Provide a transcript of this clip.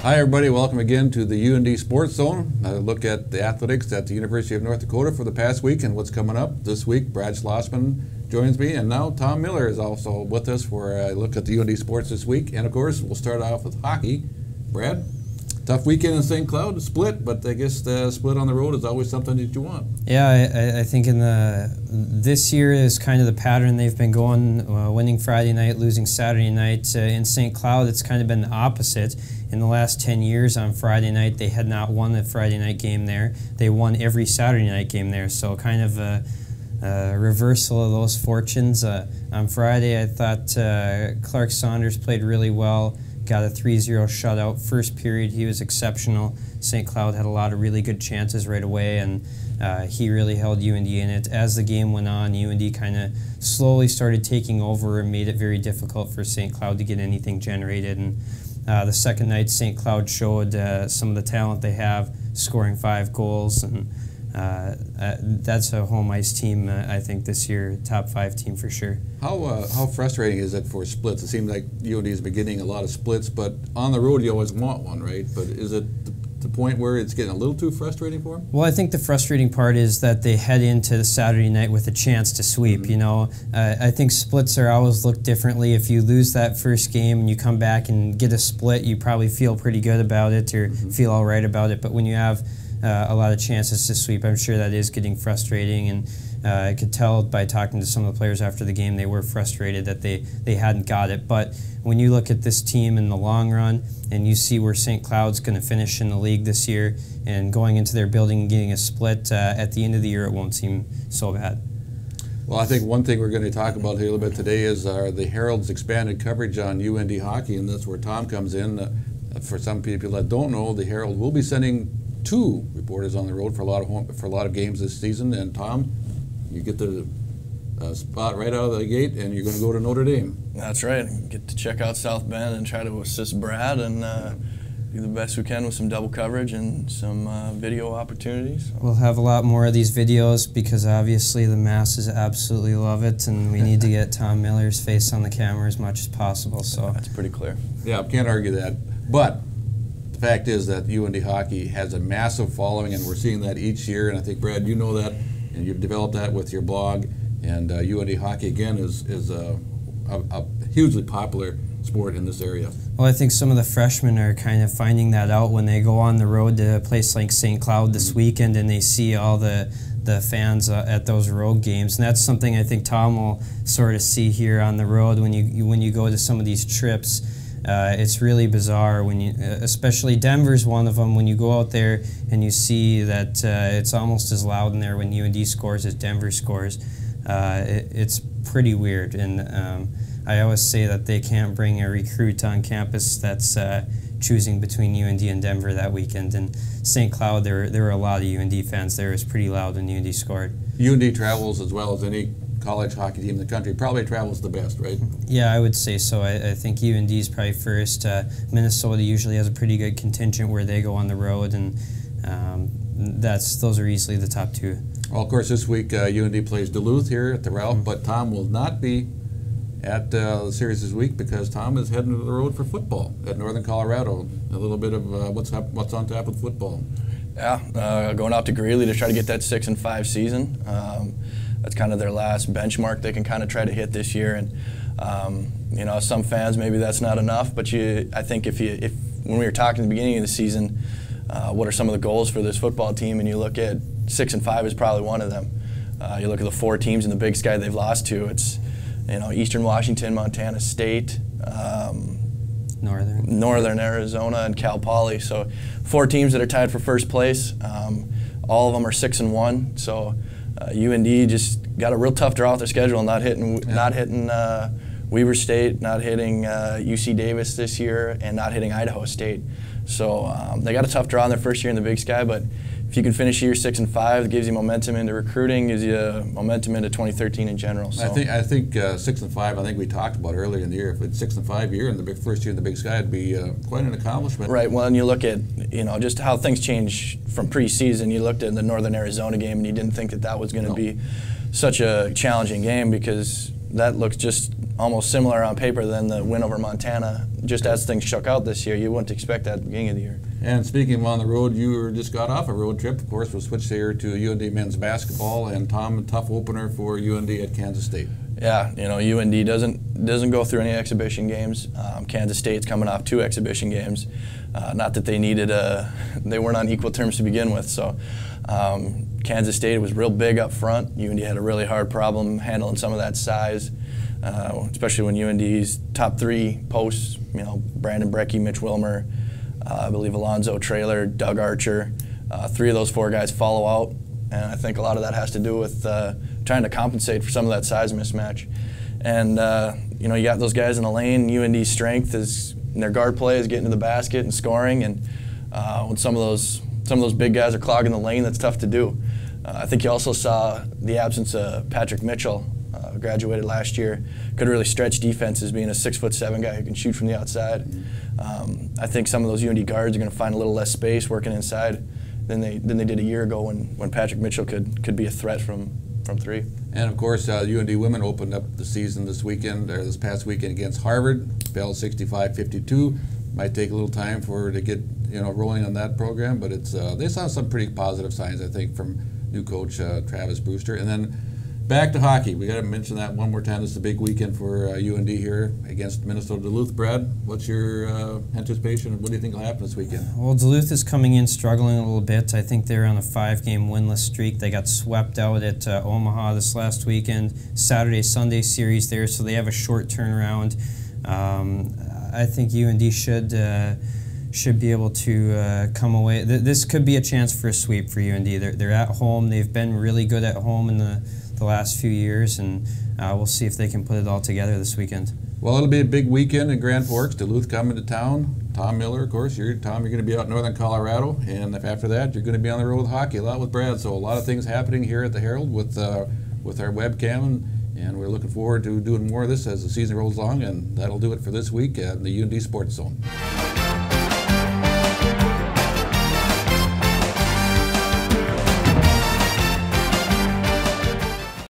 Hi everybody, welcome again to the UND Sports Zone. A look at the athletics at the University of North Dakota for the past week and what's coming up this week. Brad Schlossman joins me, and now Tom Miller is also with us for a look at the UND Sports this week. And of course, we'll start off with hockey. Brad, tough weekend in St. Cloud, split, but I guess the split on the road is always something that you want. Yeah, I think this year is kind of the pattern they've been going, winning Friday night, losing Saturday night. In St. Cloud, it's kind of been the opposite. In the last 10 years on Friday night, they had not won a Friday night game there. They won every Saturday night game there, so kind of a reversal of those fortunes. On Friday, I thought Clark Saunders played really well, got a 3-0 shutout. First period, he was exceptional. St. Cloud had a lot of really good chances right away, and he really held UND in it. As the game went on, UND kind of slowly started taking over and made it very difficult for St. Cloud to get anything generated. And the second night, St. Cloud showed some of the talent they have, scoring 5 goals, and that's a home ice team, I think, this year, top 5 team for sure. How frustrating is it for splits? It seems like UND has been getting a lot of splits, but on the road you always want one, right? But is it the point where it's getting a little too frustrating for them? Well, I think the frustrating part is that they head into the Saturday night with a chance to sweep. You know, I think splits are always looked differently. If you lose that first game and you come back and get a split, you probably feel pretty good about it or feel all right about it. But when you have a lot of chances to sweep, I'm sure that is getting frustrating, and I could tell by talking to some of the players after the game they were frustrated that they hadn't got it. But when you look at this team in the long run and you see where St. Cloud's going to finish in the league this year and going into their building and getting a split, at the end of the year it won't seem so bad. Well, I think one thing we're going to talk about here a little bit today is the Herald's expanded coverage on UND hockey, and that's where Tom comes in. For some people that don't know, the Herald will be sending 2 reporters on the road for a lot of games this season. And Tom, you get the spot right out of the gate, and you're going to go to Notre Dame. That's right. Get to check out South Bend and try to assist Brad and do the best we can with some double coverage and some video opportunities. We'll have a lot more of these videos because obviously the masses absolutely love it, and we need to get Tom Miller's face on the camera as much as possible. So that's pretty clear. Yeah, I can't argue that. But the fact is that UND hockey has a massive following, and we're seeing that each year. And I think, Brad, you know that, and you've developed that with your blog. And UND hockey, again, is a hugely popular sport in this area. Well, I think some of the freshmen are kind of finding that out when they go on the road to a place like St. Cloud this weekend and they see all the fans at those road games. And that's something I think Tom will sort of see here on the road when you go to some of these trips. It's really bizarre when you, especially Denver's one of them, when you go out there and you see that it's almost as loud in there when UND scores as Denver scores. It's pretty weird, and I always say that they can't bring a recruit on campus that's choosing between UND and Denver that weekend. And St. Cloud, there were a lot of UND fans there. It was pretty loud when UND scored. UND travels as well as any college hockey team in the country. Probably travels the best, right? Yeah, I would say so. I think UND is probably first. Minnesota usually has a pretty good contingent where they go on the road, and those are easily the top 2. Well, of course, this week UND plays Duluth here at the Ralph, but Tom will not be at the series this week because Tom is heading to the road for football at Northern Colorado. A little bit of what's on tap with football. Yeah, going out to Greeley to try to get that 6-5 season. That's kind of their last benchmark they can kind of try to hit this year. And you know, some fans maybe that's not enough, but I think if when we were talking at the beginning of the season, what are some of the goals for this football team, and you look at 6-5 is probably one of them. You look at the 4 teams in the Big Sky they've lost to. It's Eastern Washington, Montana State, Northern Arizona, and Cal Poly. So 4 teams that are tied for first place. All of them are 6-1. So UND just got a real tough draw off their schedule, not hitting Weber State, not hitting UC Davis this year, and not hitting Idaho State. So they got a tough draw in their first year in the Big Sky, but if you can finish the year 6-5, it gives you momentum into recruiting, gives you momentum into 2013 in general. So. I think 6-5. I think we talked about earlier in the year. If it's 6-5 year in the first year in the Big Sky, it'd be quite an accomplishment. Right. Well, and you look at just how things change from preseason. You looked at the Northern Arizona game, and you didn't think that was going to be such a challenging game because that looks just almost similar on paper than the win over Montana. Just as things shook out this year, you wouldn't expect that at the beginning of the year. And speaking of on the road, you just got off a road trip. Of course, we'll switch here to UND men's basketball. And Tom, a tough opener for UND at Kansas State. Yeah, you know, UND doesn't go through any exhibition games. Kansas State's coming off 2 exhibition games. Not that they needed they weren't on equal terms to begin with. So Kansas State was real big up front. UND had a really hard problem handling some of that size, especially when UND's top 3 posts, you know, Brandon Brecky, Mitch Wilmer, I believe Alonzo Traylor, Doug Archer, 3 of those 4 guys follow out. And I think a lot of that has to do with trying to compensate for some of that size mismatch. And you know, you got those guys in the lane. UND's strength is in their guard play, is getting to the basket and scoring. And when some of those big guys are clogging the lane, that's tough to do. I think you also saw the absence of Patrick Mitchell, graduated last year. Could really stretch defenses, being a 6'7" guy who can shoot from the outside. I think some of those UND guards are going to find a little less space working inside than they did a year ago when Patrick Mitchell could be a threat from 3. And of course, UND women opened up the season this past weekend against Harvard, fell 65-52. Might take a little time to get rolling on that program, but they saw some pretty positive signs, I think, from new coach Travis Brewster. And then back to hockey. We got to mention that one more time. This is a big weekend for UND here against Minnesota Duluth. Brad, what's your anticipation? What do you think will happen this weekend? Well, Duluth is coming in struggling a little bit. I think they're on a 5-game winless streak. They got swept out at Omaha this last weekend. Saturday-Sunday series there, so they have a short turnaround. I think UND should be able to come away. This could be a chance for a sweep for UND. They're at home. They've been really good at home in the last few years, and we'll see if they can put it all together this weekend. Well, it'll be a big weekend in Grand Forks. Duluth coming to town. Tom Miller, of course. You're going to be out in northern Colorado, and if after that, you're going to be on the road with hockey a lot with Brad. So a lot of things happening here at the Herald with our webcam, and we're looking forward to doing more of this as the season rolls along, and that'll do it for this week at the UND Sports Zone.